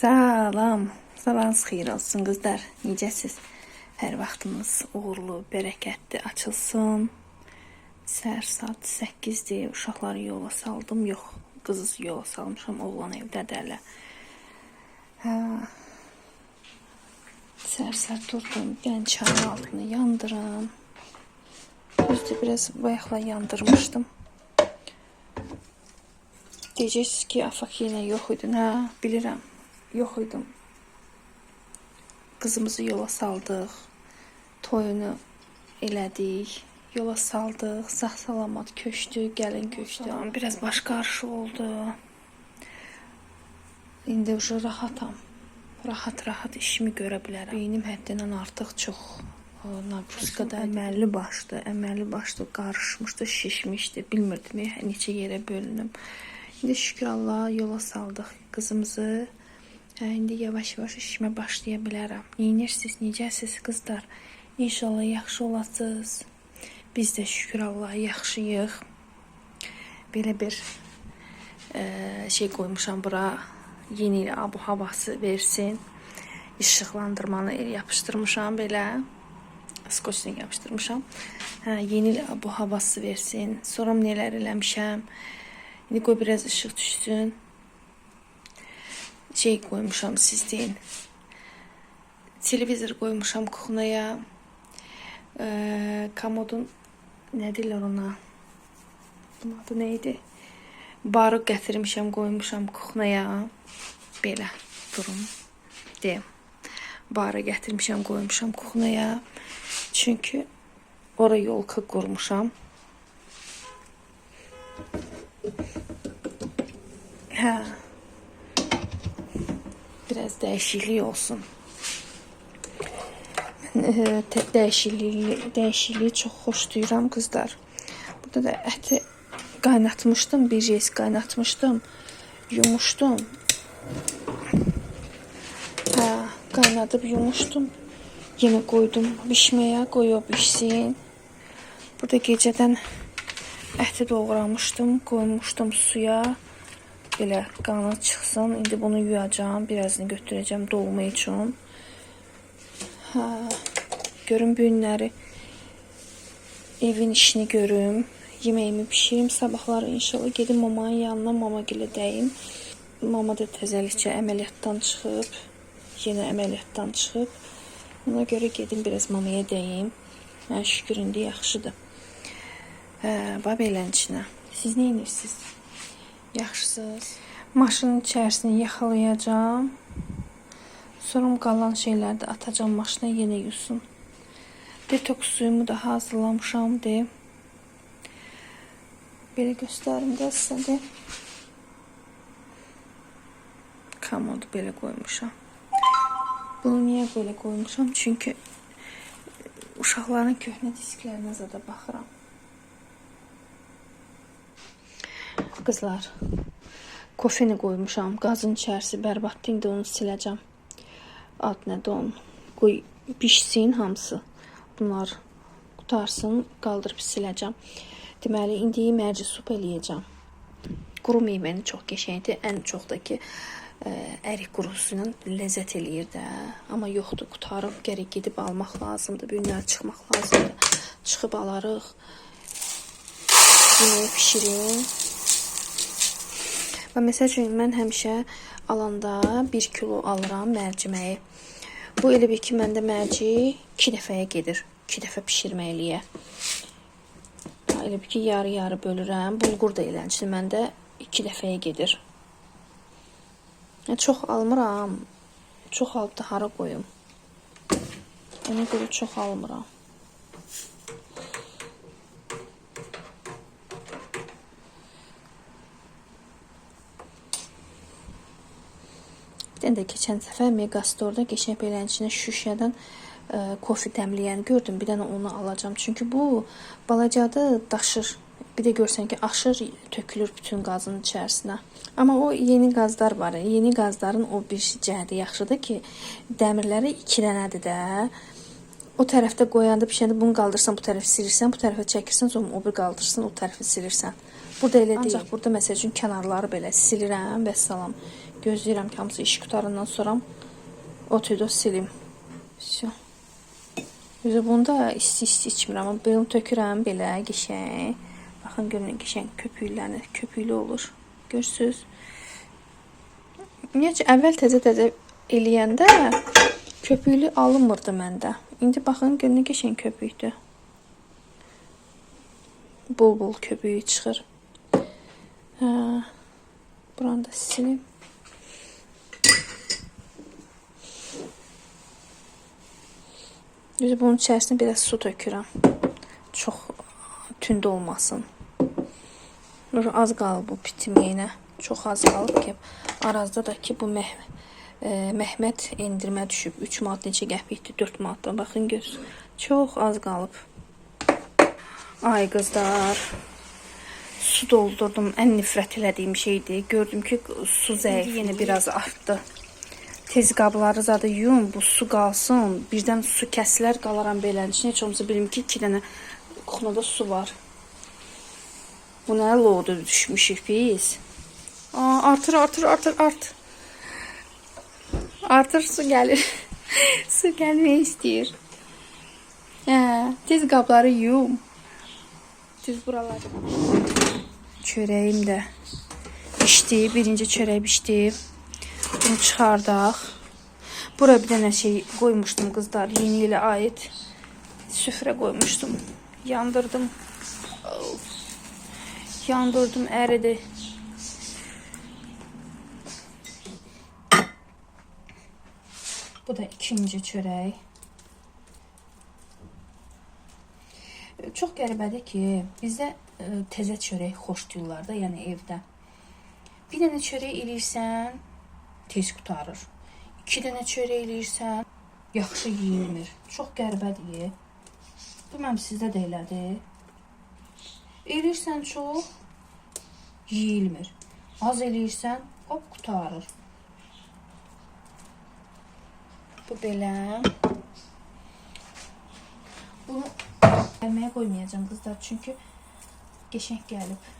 Salam, sabahınız xeyir olsun qızlar. Necəsiz? Hər vaxtınız uğurlu, bərəkətli açılsın. Səhər saat 8-dir. Uşaqları yola saldım. Yox, qızı yola salmışam. Oğlan evdədir hələ. Səhər durdum. Gəlin çayın altını yandıram. Düzdür, biraz bayaqla yandırmışdım. Deyəcəksiniz ki, afaq yenə yox idin. Hə, bilirəm. Yox idim. Qızımızı yola saldıq. Toyunu elədik. Yola saldıq. Sağ-salamat köçdü, gəlin köçdü. Amma biraz baş qarşı oldu. İndi уже rahatam. Rahat işimi görə bilərəm. Beynim həddindən artıq çox naqruzkada əməlli başlı qarışmışdı, şişmişdi. Bilmirdim neçə yerə bölünüm. İndi şükür Allah yola saldıq qızımızı. İndi yavaş-yavaş işimə başlaya bilərəm. Neyinirsiniz, necəsiz qızlar? İnşallah yaxşı olasınız. Biz də şükür Allah yaxşıyıq. Belə bir şey qoymuşam bura. Yeni il abu havası versin. İşıqlandırmanı yapışdırmışam belə. Skoçla yapışdırmışam. Yeni il abu havası versin. Sonra nələr eləmişəm. İndi qoy biraz ışıq düşsün. Şey koymuşam sizdeyin. Televizor koymuşam kuxnaya. Komodun ne deyirlər ona? Bunun adı neydi? Barı gətirmişəm, koymuşam kuxnaya. Belə durum. Deyim. Barı gətirmişəm, koymuşam kuxnaya. Çünkü oraya yolka qurmuşam. Biraz değişiklik olsun. Değişikliği çok hoş duyuram kızlar. Burada da əti qaynatmışdım. Bir reis qaynatmışdım. Yumuşdum. Qaynadıb yumuşdum. Yine koydum pişməyə. Qoy o pişsin. Burada gecədən əti doğramışdım. Koymuştum suya. Belə qanı çıxsın. İndi bunu yuyacağım. Birazını götürəcəm dolma üçün. Görüm bu günləri evin işini görüm. Yeməyimi pişirim. Sabahları inşallah gedim mamanın yanına, mama gilə dəyim. Mama da təzəlikcə əməliyyatdan çıxıb. Yenə əməliyyatdan çıxıb. Ona görə gedim biraz mamaya dəyim. Şükür indi yaxşıdır. Babelən içinə. Siz nə edirsiniz? Yaxşısınız. Maşının içərisini yaxalayacağım. Sonra qalan şeyləri də atacağım maşına yenə yusun. Detoks suyumu da hazırlamışam de. Belə göstərim də sizə de. Komodu belə qoymuşam. Bunu niyə belə qoymuşam? Çünki uşaqların köhnə disklərinə zada baxıram. Kızlar, kofeni koymuşam. Qazın içərisi bərbaddır. İndi onu siləcəm. Ad nədir onun? Qoy pişsin hamısı. Bunlar qutarsın, qaldırıb siləcəm. Deməli, indi mərci sup eləyəcəm. Quru meyvəni çox qəşəngdir. Ən çox da ki, ərik qurusu ilə ləzzət eləyir də. Amma yoxdur, qutarıb, gərək gedib almaq lazımdır. Bu günlər çıxmaq lazımdır. Çıxıb alarıq. Yeməyi pişirin. Və məsəl üçün mən həmişə alanda 1 kilo alıram mərciməyi. Bu elə bir ki, məndə mərci 2 dəfəyə gedir. 2 dəfə pişirməkliyə. Elə bir ki, yarı-yarı bölürəm. Bulgur da eləncini məndə 2 dəfəyə gedir. Çox almıram. Çox alıb da hara qoyum. Ona görə çox almıram. Bir də keçən səfər Megastorda qəşəng belənçinə şüşədən kofe dəmləyəni gördüm. Bir dənə onu alacağım. Çünki bu balacadır, daşır. Bir də görsən ki, aşır, tökülür bütün qazın içərisinə. Amma o yeni qazlar var. Yeni qazların o bir cəhəti yaxşıdır ki, dəmirləri 2 dənədir də. O tərəfdə qoyanda pişəndə bunu qaldırsan, bu tərəfi silirsən, bu tərəfə çəkirsən, sonra o bir qaldırırsan, o tərəfi silirsən. Burada elə deyil. Ancaq burada məsəl üçün kənarları belə silirəm və salam. Gözləyirəm ki, hamısı iş qutarandan sonra otudu silim. Все. Özü bunda isti içmirəm, amma bunu tökürəm belə qəşəng. Baxın görün qəşəng köpüklü olur. Görürsüz? Necə əvvəl təzə eləyəndə köpüklü alınmırdı məndə. İndi baxın görün qəşəng köpükdür. Bol köpüyü çıxır. Buranı da silim. Bunun içərisinə biraz su tökürəm. Çox tünd olmasın. Az qalıb bu bitimiyinə. Çox az qalıb ki, arazda da ki bu Məhməd endirmə düşüb. 3 manat neçə qəpikdir, 4 manatdan. Baxın göz. Çox az qalıb. Ay qızlar. Su doldurdum. Ən nifrət elədiyim şeydir. Gördüm ki su zəif. Yenə biraz artdı. Tez qabları zadı yuyum, bu su qalsın. Birdən su kəsilər, qalaram belənin içində. Heç olmasa bilim ki, 2 dənə kuxnada su var. Bu nə loğdu düşmüşük biz. Artır. Artır, su gəlir. Su gəlmək istəyir. Tez qabları yuyum. Tez buraları. Çörəyim də pişdi. Birinci çörək pişdi. Bunu çıxardaq. Bura bir dənə şey qoymuşdum qızlar. Yeni ilə aid süfrə qoymuşdum. Yandırdım. Yandırdım, əridi. Bu da ikinci çörək. Çox qəribədir ki, bizdə təzə çörək xoş deyirlər də, yəni evdə. Bir dənə çörək eləyirsən, tez qutarır. 2 dənə çörək eləyirsən, yaxşı yeyilmir. Çox qəribədir. Bilməm sizdə də elədir. Eləyirsən çox, yeyilmir. Az eləyirsən, hop qutarır. Bu belə. Bunu gəlməyə qoymayacağım qızlar, çünki qəşəng gəlib.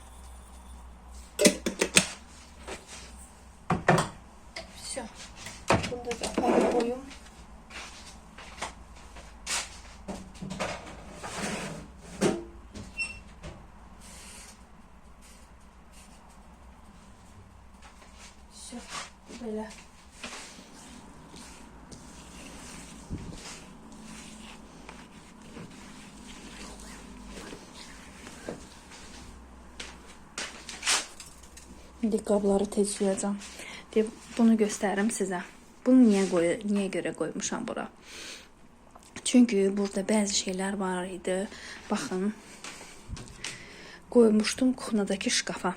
Все. Bunu da qapağa qoyum. Все. Belə. İndi qabları tez yuyacağam. Bunu göstərim sizə. Bunu niyə görə qoymuşam bura? Çünki burada bəzi şeylər var idi. Baxın. Qoymuşdum kuxnadakı şkafa.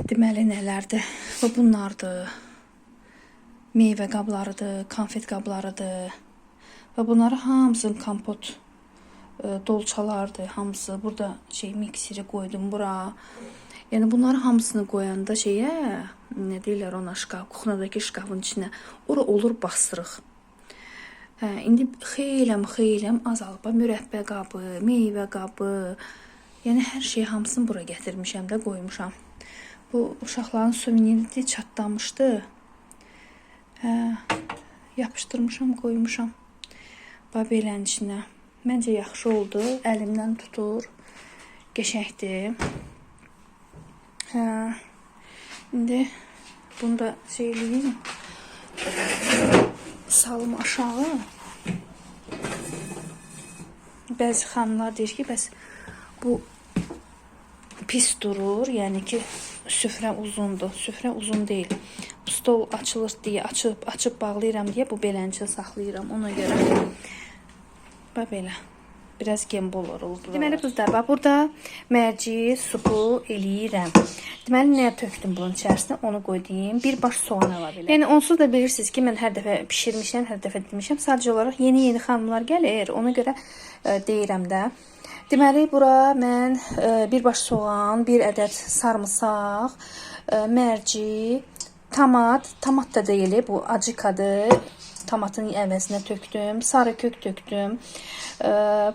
Deməli nələrdir? Və bunlardır. Meyvə qablarıdır, konfet qablarıdır. Və bunları hamısını kompot dolçalardır, hamısı. Burada mikseri qoydum bura. Yəni bunları hamısını qoyanda nə deyirlər ona, şkaf, kuxnadakı şkafın içinə, ora olur basırıq. İndi xeyləm azalıb. Mürəbbə qabı, meyvə qabı, yəni hər şey hamısını bura gətirmişəm də, qoymuşam. Bu uşaqların suveniri çatlamışdı. Yapışdırmışam, qoymuşam. Belənin içinə. Məncə yaxşı oldu. Əlimdən tutur. Qəşəngdir. İndi bunu da eləyim. Salım aşağı. Bəzi xanımlar deyir ki, bəs bu pis durur. Yəni ki, süfrə uzundur. Süfrə uzun deyil. Bu stol açılır deyə, açıb bağlayıram deyə bu beləncə saxlayıram. Ona görə belə. Biraz gembol oldu. Deməli qızlar, burada mərci, supu eləyirəm. Deməli, nəyə tökdüm bunun içərisinə, onu qoydum. Bir baş soğan əlavə elə. Yəni, onsuz da bilirsiniz ki, mən hər dəfə pişirmişəm, hər dəfə demişəm. Sadəcə olaraq yeni xanımlar gəlir. Ona görə deyirəm də. Deməli, bura mən bir baş soğan, bir ədəd sarımsaq, mərci, tomat da deyil, bu acikadır. Tomatın əvəzinə tökdüm, sarı kök tökdüm,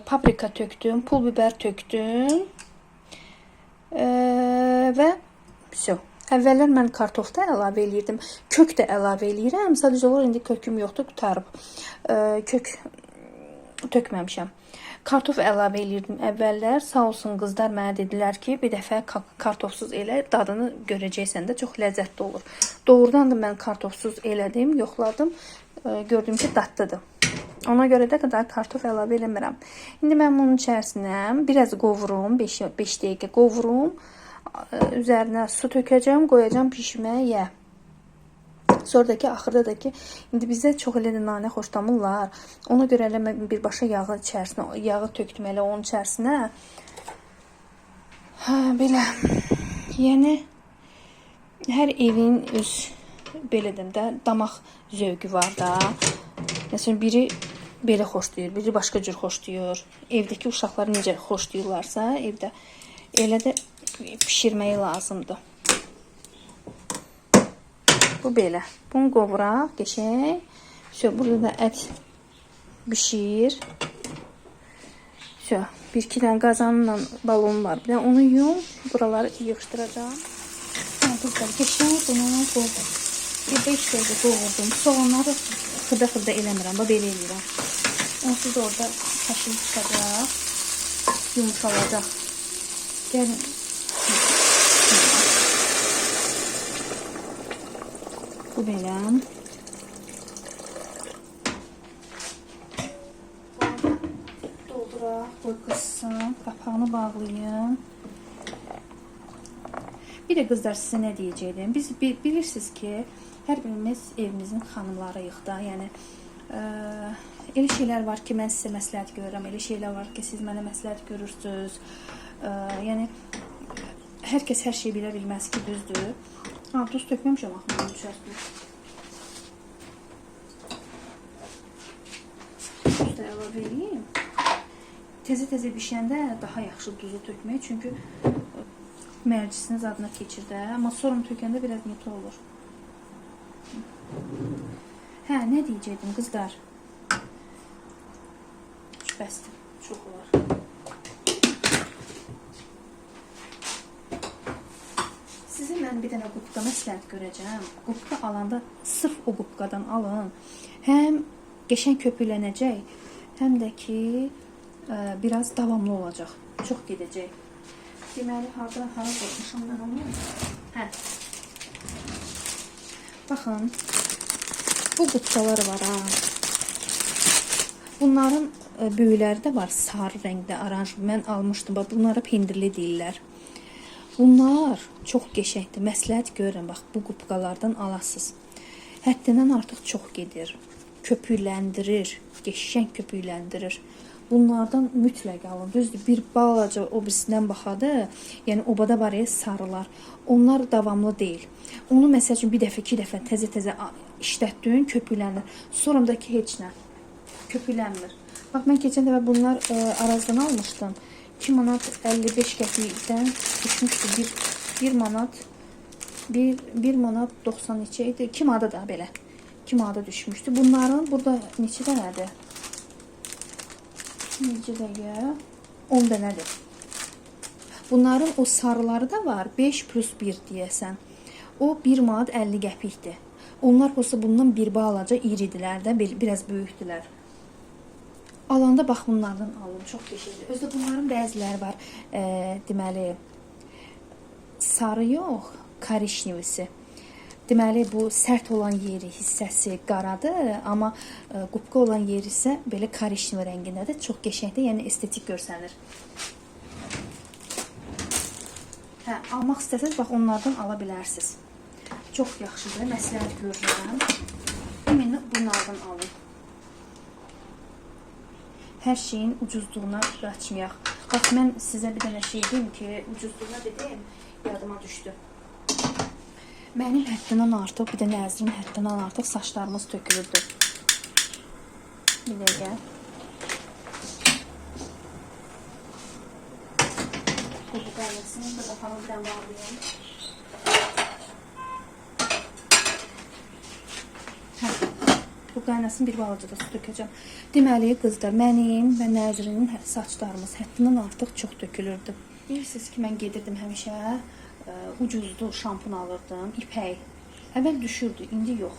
paprika tökdüm, pul biber tökdüm və Əvvəllər mən kartof da əlavə eləyirdim, kök də əlavə eləyirəm. Sadəcə olaraq indi köküm yoxdur, qurtarıb. Kök tökməmişəm. Kartof əlavə eləyirdim əvvəllər. Sağ olsun qızlar mənə dedilər ki, bir dəfə kartofsuz elə dadını görəcəksən də çox ləzzətli olur. Doğrudan da mən kartofsuz elədim, yoxladım. Gördüm ki, dadlıdır. Ona görə də qədər kartof əlavə eləmirəm. İndi mən bunun içərisinə biraz qovurum, 5 dəqiqə qovurum. Üzərinə su tökəcəm, qoyacam pişməyə. Sonradakı axırda da ki, indi bizdə çox elə də nanə xoşlamırlar. Ona görə elə mən birbaşa yağı içərisinə, yağı tökdüm elə onun içərisinə. Belə. Yəni hər evin öz belə deyim də damaq zövqü var da. Məsələn biri belə xoşlayır, biri başqa cür xoşlayır. Evdəki uşaqlar necə xoşlayırlarsa, evdə elə də pişirməyi lazımdır. Bu belə. Bunu qovuraq, qəşəng. Burada da ət bişir. Bir-iki dənə qazanla balon var. Bir onu yum, buraları yığışdıracağam. Qızlar, qəşəng bunu qovur. Bir 5 dəqiqə qovurdum. Soğanları xırda-xırda eləmirəm, belə eləyirəm. Onsuz orada kaşın çıxacaq, yumuşalacaq. Gəlin. Bu belə. Dolduraq, qoy qızsın, qapağını bağlayın. Bir də qızlar sizə nə deyəcəkdim? Biz bilirsiniz ki, hər birimiz evimizin xanımlarıyıq da. Yəni elə şeylər var ki, mən sizə məsləhət görürəm, elə şeylər var ki, siz mənə məsləhət görürsünüz. Yəni hər kəs hər şey bilə bilməz ki, düzdür. Duz tökməmişəm axı içərisinə. Duz da əlavə edeyim. Təzə-təzə bişəndə daha yaxşı duzu tökmək, çünki mərcisini zadına keçir də. Amma sonra tökəndə biraz net olur. Hə, nə deyəcəkdim qızlar? Bəsdir, çox olar. Sizə mən bir dənə qubqa məsləhət görəcəm. Qubqa alanda sırf o qubqadan alın. Həm qəşəng köpüklənəcək, həm də ki biraz davamlı olacaq. Çox gedəcək. Deməli, hara qoymuşam mən onu? Hə. Baxın, bu qubqalar var ha. Bunların böyükləri də var, sarı rəngdə, oranj. Mən almışdım, bunlara pendirli deyirlər. Bunlar çox qəşəngdir. Məsləhət görürəm, bax, bu qubqalardan alasınız. Həddindən artıq çox gedir. Köpükləndirir, qəşəng köpükləndirir. Bunlardan mütləq alın. Düzdür, bir balaca o birisindən baxadı, yəni obada var ya sarılar. Onlar davamlı deyil. Onu məsəl üçün bir dəfə, iki dəfə təzə-təzə işlətdin, köpüklənir. Sonramdakı heç nə köpüklənmir. Bax, mən keçən dəfə bunlar Arazdan almışdım. 2 manat 55 qəpikdən düşmüşdü. 1 manat 92 idi. 2 manata da belə. 2 manata düşmüşdü. Bunların burada neçə dənədir? Necə dəyə? 10 dənədir. Bunların o sarıları da var. 5 plus 1 deyəsən. O 1 manat 50 qəpikdir. Onlar olsa bundan bir balaca iridilər də, biraz böyükdülər. Alanda bax bunlardan alın, çox qəşəngdir. Özdə bunların bəziləri var, deməli, sarı yox, korişnevisi. Deməli, bu sərt olan yeri, hissəsi qaradır, amma qubqa olan yeri isə belə korişnevi rəngindədir. Çox qəşəngdir, yəni estetik görsənir. Hə, almaq istəsəniz, bax onlardan ala bilərsiniz. Çox yaxşıdır, məsləhət görürəm. Ümumi bunlardan alın. Hər şeyin ucuzluğuna qaçmayaq. Bax, mən sizə bir dənə şey deyim ki, ucuzluğuna dedim, yadıma düşdü. Mənim həddindən artıq, bir də Nəzrin həddindən artıq saçlarımız tökülürdü. Bir dəqiqə. Bu qaynasını da qapağını bir dənə bağlayayım. Bu qaynasını bir balaca da su tökəcəm. Deməli, qızlar, mənim və Nəzrinin saçlarımız həddindən artıq çox tökülürdü. Bilirsiniz ki, mən gedirdim həmişə ucuzlu şampun alırdım, ipək. Əvvəl düşürdü, indi yox.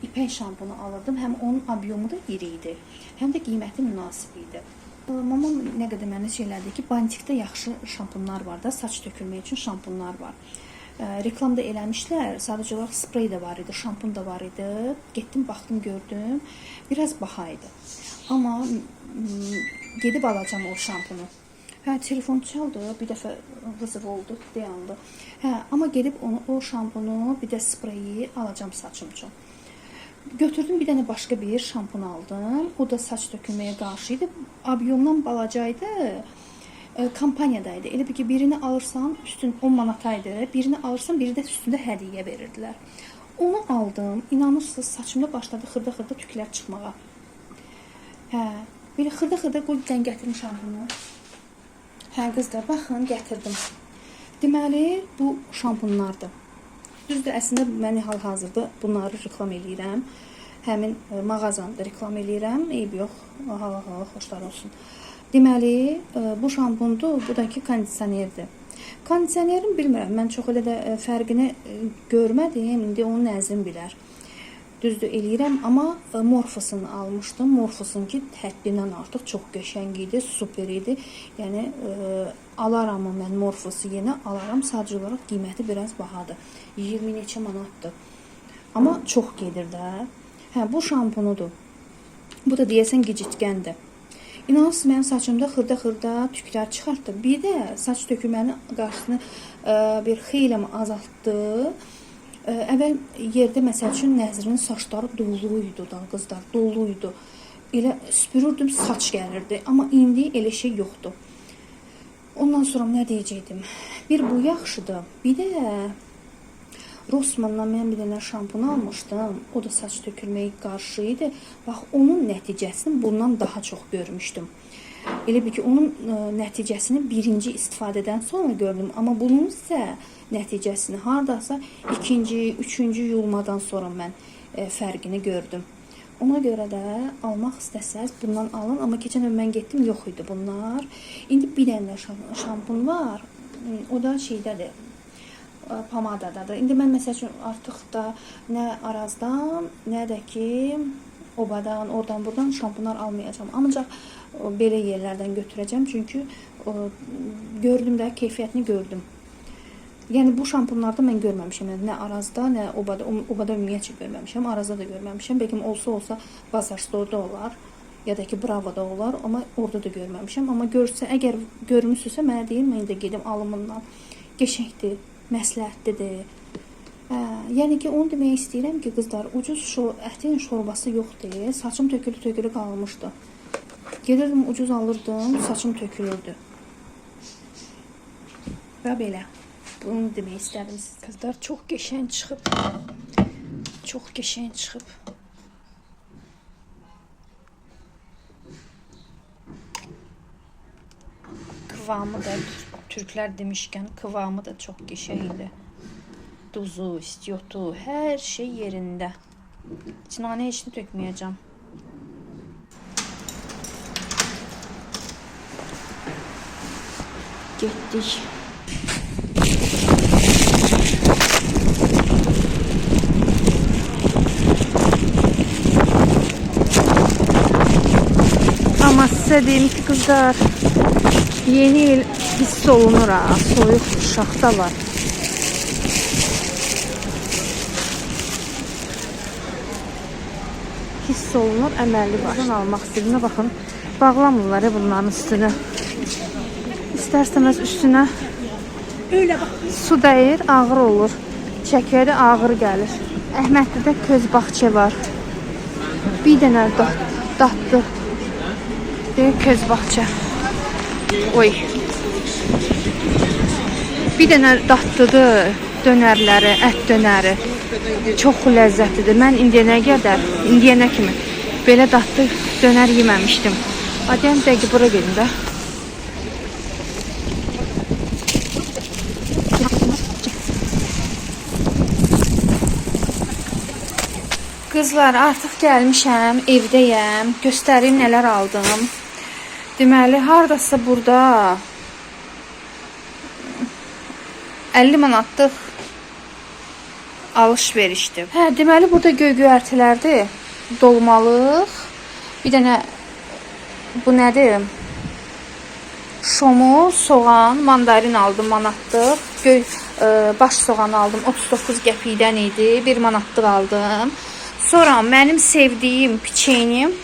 İpək şampunu alırdım, həm onun obyomu da iri idi, həm də qiyməti münasib idi. Mamam nə qədər mənə şeylərdi ki, Bantikdə yaxşı şampunlar var da, saç tökülmək üçün şampunlar var. Reklamda eləmişlər, sadəcə olaraq sprey də var idi, şampun da var idi. Getdim, baxdım, gördüm, biraz baha idi. Amma gedib alacağam o şampunu. Telefon çaldı, bir dəfə vızıv oldu, dayandı. Amma gedib o şampunu, bir də spreyi alacağam saçım üçün. Götürdüm, bir dənə başqa bir şampun aldım. O da saç tökülməyə qarşı idi. Abyomdan balacaydı. Kampaniyadaydı. Elə bir ki, birini alırsan, üstün 10 manataydı. Birini alırsan, biri də üstündə hədiyyə verirdilər. Onu aldım. İnanırsınız, saçımda başladı xırda-xırda tüklər çıxmağa. Belə xırda-xırda qoy dən gətirim şampunu. Qızlar, baxın, gətirdim. Deməli, bu şampunlardır. Düzdür, əslində mən hal-hazırda bunları reklam eləyirəm. Həmin mağazamda reklam eləyirəm. Eyb yox, xoşlar olsun. Deməli, bu şampundur, bu da ki, kondisionerdir. Kondisionerin bilmirəm, mən çox elə də fərqini görmədim, indi onun nəzrim bilər. Düzdür, eləyirəm, amma Morphos'unu almışdım. Morphos'un ki, həddindən artıq çox qəşəng idi, super idi. Yəni, alaram mən Morphos'u yenə alaram, sadəcə olaraq qiyməti biraz bahadır. 20 neçə manatdır. Amma çox gedir də. Bu şampunudur. Bu da deyəsən gicitgəndir. İnanırsınız, mənim saçımda xırda-xırda tüklər çıxartdı. Bir də saç tökülmənin qarşısını bir xeyli azaltdı. Əvvəl yerdə, məsəl üçün, Nəzrin saçları doluydu da, qızlar, doluydu. Elə süpürürdüm, saç gəlirdi. Amma indi elə şey yoxdur. Ondan sonra nə deyəcəkdim? Bir bu yaxşıdır. Bir də Rossmanndan mən bir dənə şampun almışdım. O da saç tökülməyə qarşı idi. Bax, onun nəticəsini bundan daha çox görmüşdüm. Elə bir ki, onun nəticəsini birinci istifadədən sonra gördüm. Amma bunun isə nəticəsini haradasa ikinci, üçüncü yuyulmadan sonra mən fərqini gördüm. Ona görə də almaq istəsəz bundan alın. Amma keçən il mən getdim, yox idi bunlar. İndi bir dənə şampun var. O da şeydədir, pamadadadır. İndi mən məsəl üçün artıq da nə Arazdan, nə də ki Obadan, oradan buradan şampunlar almayacağam. Ancaq belə yerlərdən götürəcəm. Çünki gördüm də, keyfiyyətini gördüm. Yəni bu şampunlarda mən görməmişəm. Yəni, nə Arazda, nə Obada. Obada ümumiyyətcə görməmişəm. Arazda da görməmişəm. Bəlkə olsa Bazar Store'da olar. Ya da ki Bravo'da olar. Amma orada da görməmişəm. Amma əgər görmüşsünüzsə, mənə deyin, mən də gedim alımından. Qəşəngdir, məsləhətlidir. Yəni ki, onu demək istəyirəm ki, qızlar, ucuz ətin şorbası yoxdur. Saçım tökülü qalmışdı. Gedirdim, ucuz alırdım, saçım tökülürdü. Və belə. Bunu demək istədim siz. Qızlar, çox qəşəng çıxıb. Çox qəşəng çıxıb. Kıvamı da, türklər demişkən, kıvamı da çox qəşəngdir. Duzu, istiyotu, hər şey yerində. Nanə heç nə tökməyəcəm. Getdik. Amma sizə deyim ki, qızlar, yeni il hiss olunur ha, soyuq şaxta var. Hiss olunur, əməlli başdan almaq istədiyinə baxın, bağlamırlar bunların üstünü. İstərsəməz üstünə su dəyir, ağır olur, çəkəri ağır gəlir. Əhmədlidə köz bağça var, bir dənə datdı. Köz bağça. Oy. Bir dənə datlıdır dönərləri, ət dönəri. Çox ləzzətlidir. Mən indiyənə kimi belə datlı dönər yeməmişdim. Adəm dəqiq bura gedin də. Qızlar, artıq gəlmişəm, evdəyəm. Göstərim nələr aldım. Deməli, haradasa burada 50 manatlıq alış-verişdir. Hə, deməli burada göy-göyərtilərdir. Dolmalıq. Bir dənə bu nədir? Şomu, soğan, mandarin aldım manatlıq. Baş soğan aldım 39 qəpikdən idi. 1 manatlıq aldım. Sonra mənim sevdiyim piçenim.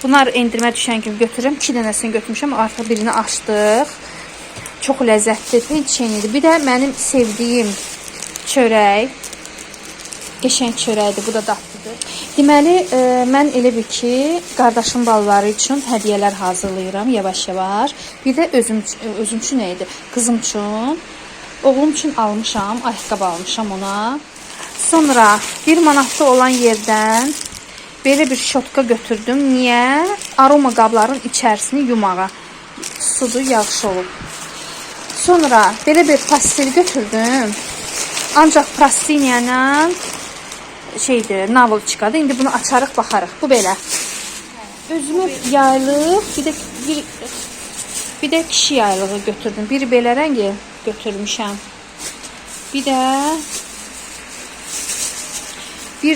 Bunlar endirmə düşən kimi götürürəm. 2 dənəsini götürmüşəm. Artıq birini açdıq. Çox ləzzətli piçenidir. Bir də mənim sevdiyim çörək. Qəşəng çörəkdir. Bu da dadlıdır. Deməli, mən elə bir ki, qardaşım balaları üçün hədiyyələr hazırlayıram yavaş-yavaş. Bir də özüm üçün nə idi? Qızım üçün, oğlum üçün almışam, ayaqqabı almışam ona. Sonra 1 manatlı olan yerdən belə bir şotka götürdüm. Niyə? Aroma qabların içərisini yumağa. Sudur, yağış olub. Sonra belə bir pastel götürdüm. Ancaq plastiniylə şeydir, navel çıxadı. İndi bunu açarıq, baxarıq. Bu belə. Özümə yaylıq, bir də kişi yaylığı götürdüm. Biri belə rəngi götürmüşəm. Bir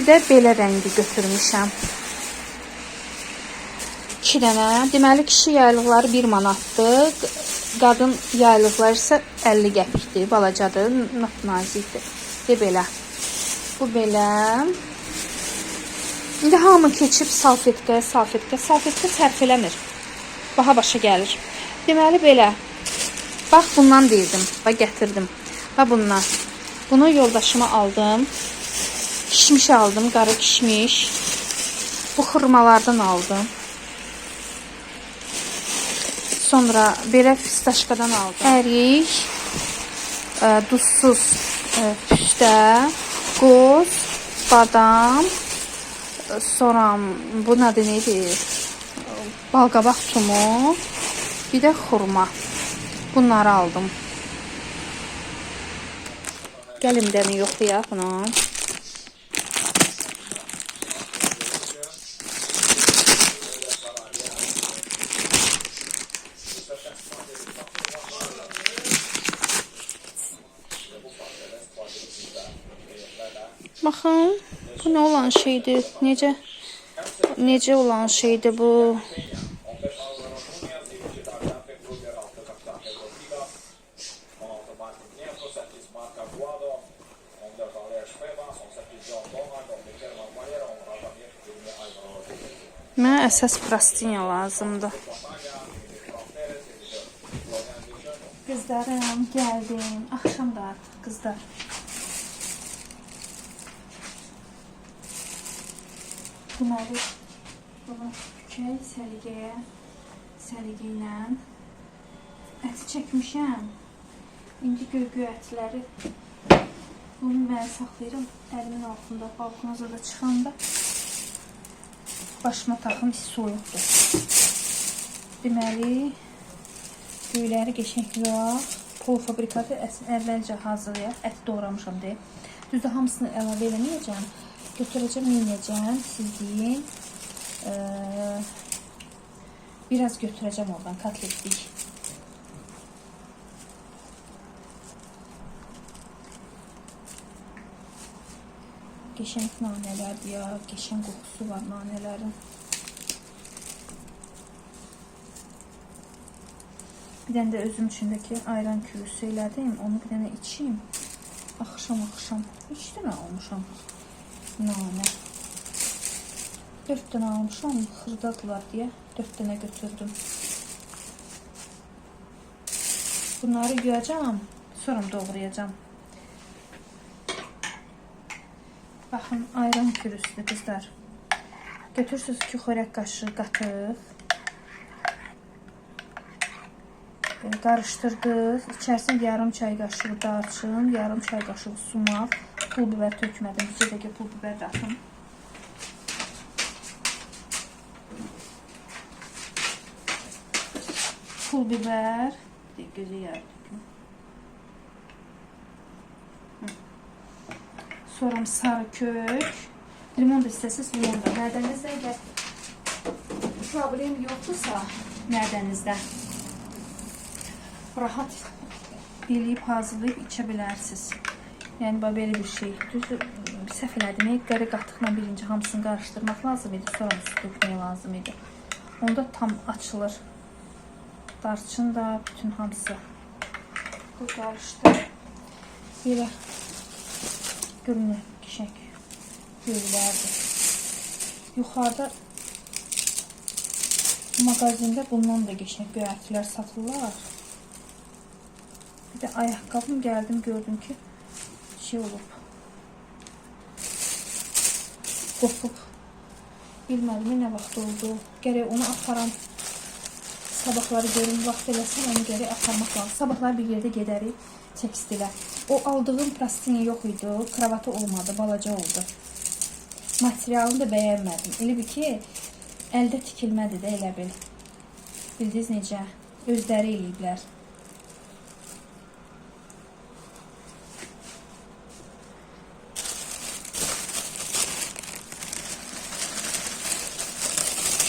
də belə rəngi götürmüşəm. 2 dənə. Deməli kişi yaylıqları 1 manatdır. Qadın yaylıqlar isə 50 qəpikdir. Balacadır, nazikdir. De belə. Bu belə. İndi hamı keçib salfetkaya. Salfetka sərf eləmir. Baha başa gəlir. Deməli belə. Bax bundan deyirdim. Bax gətirdim. Bax bundan. Bunu yoldaşıma aldım. Kişmiş aldım. Qarı kişmiş. Bu xırmalardan aldım. Sonra belə fistaşkadan aldım. Ərik. Duzsuz püstə. Qoz, badam, sonra bu neydi? Balqabaq tumu, bir də xurma. Bunları aldım. Gəlin dəmi yoxlayaq bunu. Baxın, bu nə olan şeydir? Necə olan şeydir bu? Mənə əsas plastinya lazımdır. Qızlarım, gəldim. Axşam da artıq qızlar. Deməli, bunu bükək, səliqə ilə əti çəkmişəm. İndi göy ətləri bunu mən saxlayıram əlimin altında, balkonaza da çıxanda başıma taxım soyuqdur. Deməli, göyləri qəşəng yağ, polfabrikatı əvvəlcə hazırlayaq, əti doğramışam deyə. Düzdür, hamısını əlavə eləməyəcəm. Götürəcəm, yiyəcəm, siz deyin. Biraz götürəcəm oradan, katletlik. Qəşəng nanələrdir ya, qəşəng qoxusu var nanələrin. Bir dənə də özüm üçündəki ayran kürüsü elədim, onu bir dənə içeyim. Axşam. İçdim mən almışam. Nanə. 4 dənə almışam, xırdadılar deyə 4 dənə götürdüm. Bunları yuyacağım, sonra doğrayacağım. Baxın, ayran kürüsüdür qızlar. Götürsünüz 2 xörək qaşığı qatıq. Qarışdırdıq. İçərisində yarım çay qaşığı darçın, yarım çay qaşığı sumaq. Pul biber tökmədim. Bir dəqiqə pul biber də atım. Pul biber. Gözü yardım. Sonra sarı kök. Limon da istəsiniz, limon da. Nədənizdə əgər problem yoxdursa, nədənizdə rahat eləyib hazırlayıb içə bilərsiniz. Yəni belə bir şey. Düzdür, səhv elədim. Qara qatıqla birinci hamısını qarışdırmaq lazım idi, sonra su tökmək lazım idi. Onda tam açılır. Darçın da bütün hamısı. Bu qarışdı. Belə görünür, qəşəng göylərdir. Yuxarıda mağazində bundan da qəşəng göyərtilər satırlar. Bir də ayaqqabım gəldim, gördüm ki, şey olub. Qopub. Bilmədim, nə vaxt oldu. Gərək onu aparam. Sabahları görüm, vaxt eləsəm, onu gərək aparmaq lazım. Sabahlar bir yerdə gedərik tekstilə. O aldığım plastini yox idi, kravatı olmadı, balaca oldu. Materialını da bəyənmədim. Elə bir ki, əldə tikilmədi də elə bil. Bildiniz necə? Özləri eləyiblər.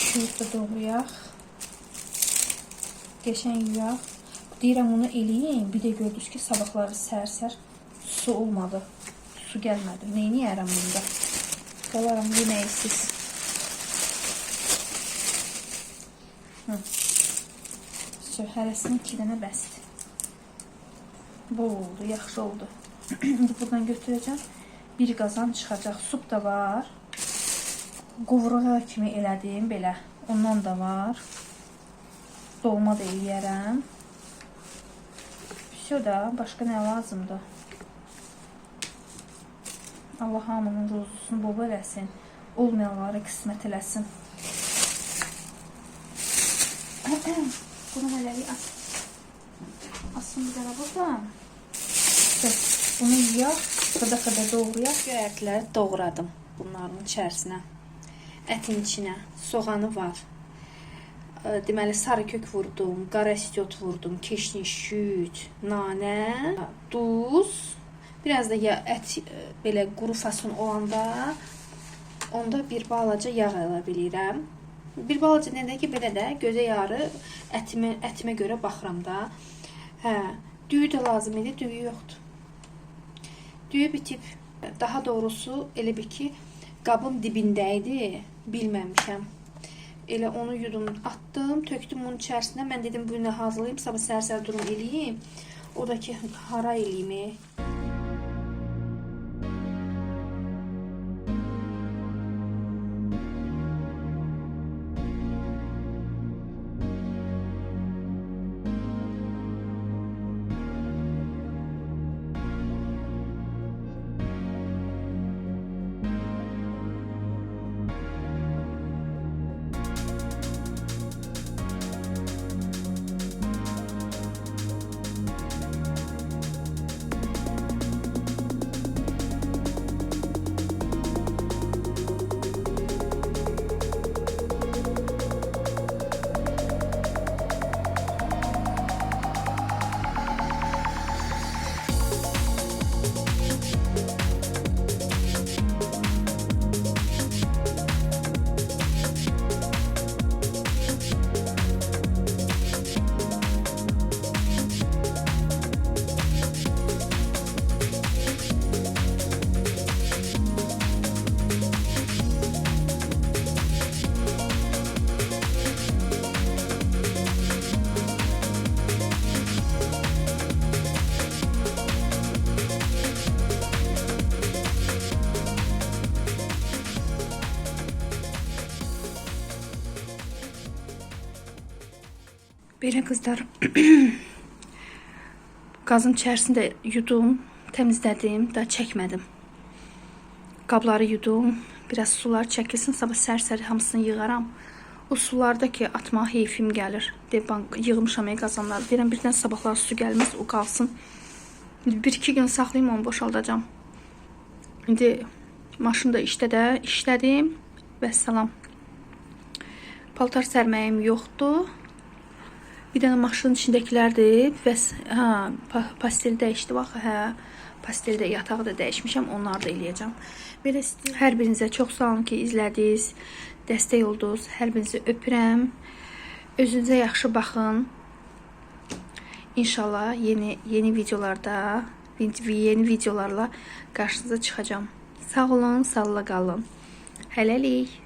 Şuyub da doğrayaq. Qəşəng yuyaq. Deyirəm onu eləyin. Bir də gördünüz ki, sabahları səhər-səhər su olmadı. Su gəlmədi. Neyini yərəm bunda? Qalaram yeməyisiz. Hərəsinin 2 dənə bəsdir. Bol oldu, yaxşı oldu. İndi buradan götürəcəm. Bir qazan çıxacaq. Sup da var. Qovruğa kimi elədim belə. Ondan da var. Dolma da eləyərəm. Все da, başqa nə lazımdır? Allah hamının ruzusunu bol eləsin. Olmayanları qismət eləsin. Bunu hələlik asın bir dənə buradan. Bunu yuyaq, xıda-xıda doğrayaq. Göyərtiləri doğradım bunların içərisinə. Ətin içinə. Soğanı var. Deməli, sarı kök vurdum, qara istiot vurdum, keşniş, şüt, nanə, duz. Biraz da ət belə quru fason olanda onda bir balaca yağ ələ bilirəm. Bir balaca nədə ki, belə də gözə yarı ətimə görə baxıram da. Hə, düyü də lazım idi, düyü yoxdur. Düyü bitib. Daha doğrusu elə bir ki, qabın dibində idi, bilməmişəm. Elə onu yudum, atdım, töktüm bunun içərisinə. Mən dedim, bu günə hazırlayayım, sabah səhər-səhər durum eləyim. O da ki, hara eləyim. Belə qızlar, qazın içərisində yudum, təmizlədim, daha çəkmədim. Qabları yudum, biraz sular çəkilsin, sabah səhər-səhər hamısını yığaram. O sularda ki, atmağa heyfim gəlir. Yığmışam qazanları. Deyirəm, birdən sabahlar su gəlməz, o qalsın. 1-2 gün saxlayayım, onu boşaldacağım. İndi maşında işlədim. Vəssalam. Paltar sərməyim yoxdur. Bir dənə maşının içindəkilərdir. Pastel dəyişdi. Bax, pasteldə yatağı da dəyişmişəm. Onları da eləyəcəm. Belə istəyirəm. Hər birinizə çox sağ olun ki, izlədiniz. Dəstək oldunuz. Hər birinizi öpürəm. Özünüzə yaxşı baxın. İnşallah yeni videolarda, yeni videolarla qarşınıza çıxacağam. Sağ olun, sağlıqla qalın. Hələlik.